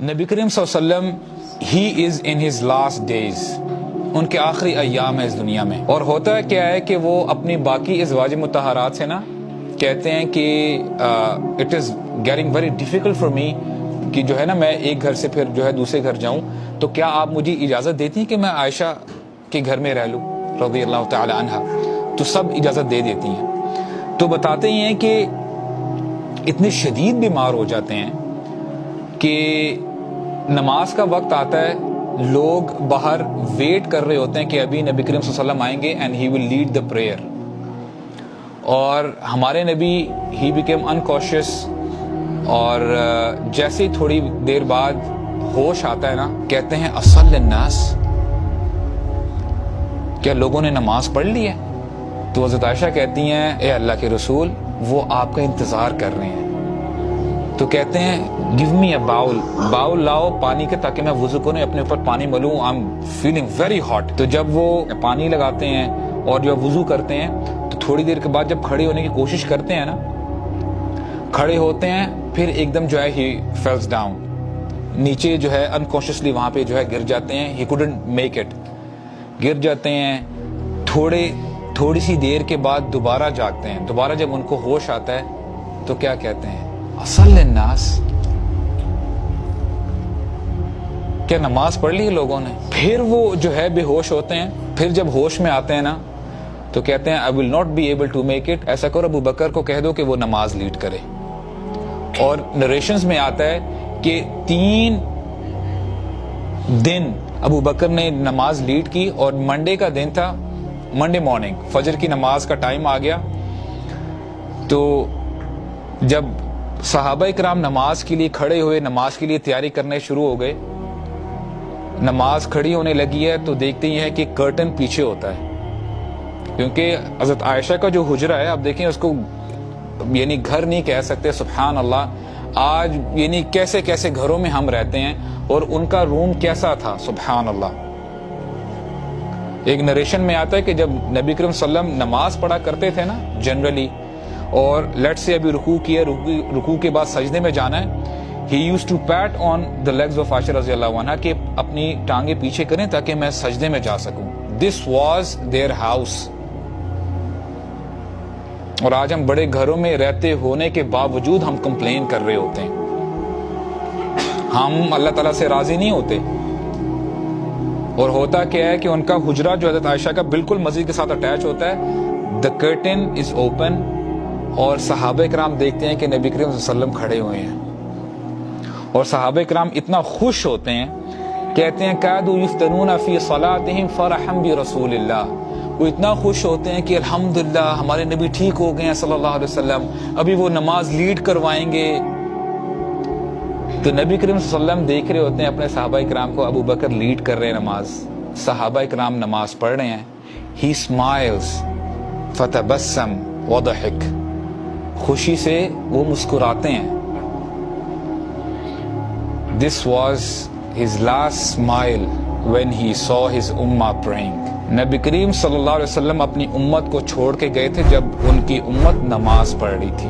نبی کریم صلی اللہ علیہ وسلم ہی از ان ہز لاسٹ ڈیز، ان کے آخری ایام ہے اس دنیا میں. اور ہوتا ہے کیا ہے کہ وہ اپنی باقی ازواج مطہرات سے نا کہتے ہیں کہ it is getting very difficult for me کہ جو ہے نا میں ایک گھر سے پھر جو ہے دوسرے گھر جاؤں، تو کیا آپ مجھے اجازت دیتی ہیں کہ میں عائشہ کے گھر میں رہ لوں رضی اللہ تعالی عنہا؟ تو سب اجازت دے دیتی ہیں. تو بتاتے ہی ہیں کہ اتنے شدید بیمار ہو جاتے ہیں کہ نماز کا وقت آتا ہے، لوگ باہر ویٹ کر رہے ہوتے ہیں کہ ابھی نبی کریم صلی اللہ علیہ وسلم آئیں گے and he will lead the prayer. اور ہمارے نبی ہی بیکیم انکاشیس، اور جیسے ہی تھوڑی دیر بعد ہوش آتا ہے نا کہتے ہیں اصل الناس، کیا لوگوں نے نماز پڑھ لی ہے؟ تو حضرت عائشہ کہتی ہیں اے اللہ کے رسول وہ آپ کا انتظار کر رہے ہیں. تو کہتے ہیں گیو می اے باؤل لاؤ پانی کے تاکہ میں وضو کروں، اپنے اوپر پانی ملوں، I am feeling very hot. تو جب وہ پانی لگاتے ہیں اور جو وضو کرتے ہیں تو تھوڑی دیر کے بعد جب کھڑے ہونے کی کوشش کرتے ہیں نا، کھڑے ہوتے ہیں پھر ایک دم جو ہے ہی فیلز ڈاؤن، نیچے جو ہے انکانشیسلی وہاں پہ جو ہے گر جاتے ہیں. ہی کوڈنٹ میک اٹ، گر جاتے ہیں. تھوڑی سی دیر کے بعد دوبارہ جاگتے ہیں. دوبارہ جب ان کو ہوش آتا ہے تو کیا کہتے ہیں اصل الناس، کیا نماز پڑھ لی لوگوں نے؟ پھر وہ جو ہے بے ہوش ہوتے ہیں. پھر جب ہوش میں آتے ہیں نا تو کہتے ہیں I will not be able to make it. ایسا کرو ابو بکر کو کہہ دو کہ وہ نماز لیڈ کرے. اور نریشنز میں آتا ہے کہ 3 دن ابو بکر نے نماز لیڈ کی، اور منڈے کا دن تھا، منڈے مارننگ فجر کی نماز کا ٹائم آ گیا. تو جب صحابہ کرام نماز کے لیے کھڑے ہوئے، نماز کے لیے تیاری کرنے شروع ہو گئے، نماز کھڑی ہونے لگی ہے تو دیکھتے ہی ہیں کہ کرٹن پیچھے ہوتا ہے، کیونکہ حضرت عائشہ کا جو حجرہ ہے آپ دیکھیں اس کو یعنی گھر نہیں کہہ سکتے. سبحان اللہ، آج یعنی کیسے کیسے گھروں میں ہم رہتے ہیں اور ان کا روم کیسا تھا. سبحان اللہ. ایک نریشن میں آتا ہے کہ جب نبی کریم صلی اللہ علیہ وسلم نماز پڑھا کرتے تھے نا جنرلی، اور لیٹ سے ابھی رکوع کیا، رکوع کے بعد سجدے میں جانا ہے، he used to pat on the legs of عائشہ رضی اللہ عنہا کہ اپنی ٹانگیں پیچھے کریں تاکہ میں سجدے میں جا سکوں. This was their house. اور آج ہم بڑے گھروں میں رہتے ہونے کے باوجود ہم کمپلین کر رہے ہوتے ہیں، ہم اللہ تعالیٰ سے راضی نہیں ہوتے. اور ہوتا کیا ہے کہ ان کا حجرہ جو حضرت عائشہ کا بالکل مسجد کے ساتھ اٹیچ ہوتا ہے. The curtain is open، اور صحابہ کرام دیکھتے ہیں کہ نبی کریم صلی اللہ علیہ وسلم کھڑے ہوئے ہیں. اور صحابہ کرام اتنا خوش ہوتے ہیں، کہتے ہیں کادوا یفتنون فی صلاتہم فرحا برسول اللہ. وہ اتنا خوش ہوتے ہیں کہ الحمدللہ ہمارے نبی ٹھیک ہو گئے ہیں صلی اللہ علیہ وسلم، ابھی وہ نماز لیڈ کروائیں گے. تو نبی کریم صلی اللہ علیہ وسلم دیکھ رہے ہوتے ہیں اپنے صحابہ کرام کو، ابو بکر لیڈ کر رہے ہیں نماز، صحابہ کرام نماز پڑھ رہے ہیں. ہی اسمائلز فتبسم وضحک، خوشی سے وہ مسکراتے ہیں. This was his last smile when he saw his ummah praying. نبی کریم صلی اللہ علیہ وسلم اپنی امت کو چھوڑ کے گئے تھے جب ان کی امت نماز پڑھ رہی تھی.